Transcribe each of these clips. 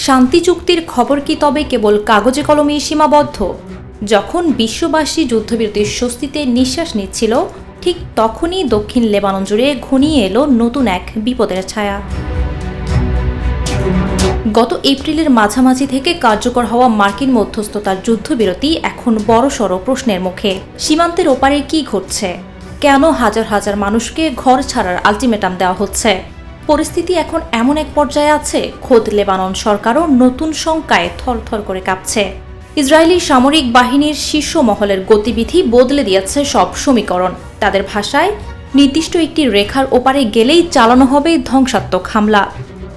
শান্তি চুক্তির খবর কি তবে কেবল কাগজে কলমেই সীমাবদ্ধ? যখন বিশ্ববাসী যুদ্ধবিরতির স্বস্তিতে নিঃশ্বাস নিচ্ছিল, ঠিক তখনই দক্ষিণ লেবানন জুড়ে ঘনিয়ে এলো নতুন এক বিপদের ছায়া। গত এপ্রিলের মাঝামাঝি থেকে কার্যকর হওয়া মার্কিন মধ্যস্থতার যুদ্ধবিরতি এখন বড়সড় প্রশ্নের মুখে। সীমান্তের ওপারে কি ঘটছে? কেন হাজার হাজার মানুষকে ঘর ছাড়ার আলটিমেটাম দেওয়া হচ্ছে? পরিস্থিতি এখন এমন এক পর্যায়ে আছে, খোদ লেবানন সরকারও নতুন শঙ্কায় থরথর করে কাঁপছে। ইসরায়েলি সামরিক বাহিনীর শীর্ষ মহলের গতিবিধি বদলে দিয়েছে সব সমীকরণ। তাদের ভাষায়, নির্দিষ্ট একটি রেখার ওপারে গেলেই চালানো হবে ধ্বংসাত্মক হামলা।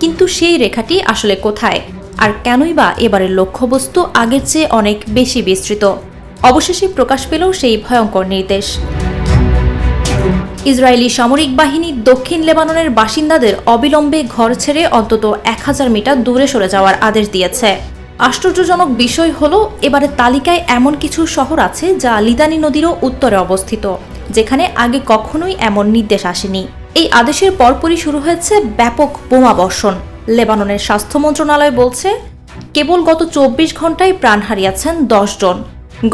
কিন্তু সেই রেখাটি আসলে কোথায়? আর কেনই বা এবারের লক্ষ্যবস্তু আগের চেয়ে অনেক বেশি বিস্তৃত? অবশেষে প্রকাশ পেল সেই ভয়ঙ্কর নির্দেশ। ইসরায়েলি সামরিক বাহিনী দক্ষিণ লেবাননের বাসিন্দাদের অবিলম্বে ঘর ছেড়ে অন্তত 1000 মিটার দূরে সরে যাওয়ার আদেশ দিয়েছে। আশ্চর্যজনক বিষয় হলো, এবারের তালিকায় এমন কিছু শহর আছে যা লিদানি নদীরও উত্তরে অবস্থিত, যেখানে আগে কখনোই এমন নির্দেশ আসেনি। এই আদেশের পরপরই শুরু হয়েছে ব্যাপক বোমা বর্ষণ। লেবাননের স্বাস্থ্য মন্ত্রণালয় বলছে, কেবল গত 24 ঘন্টায় প্রাণ হারিয়েছেন 10 জন।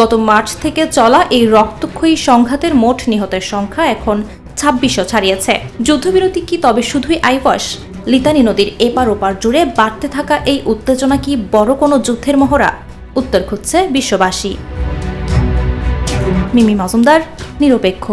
গত মার্চ থেকে চলা এই রক্তক্ষয়ী সংঘাতের মোট নিহতের সংখ্যা এখন 2600 ছাড়িয়েছে। যুদ্ধবিরতি কি তবে শুধুই আইওয়াস? লিতানি নদীর এপার ওপার জুড়ে বাড়তে থাকা এই উত্তেজনা কি বড় কোনো যুদ্ধের মহড়া? উত্তর খুঁজছে বিশ্ববাসী। মিমি মজুমদার, নিরপেক্ষ।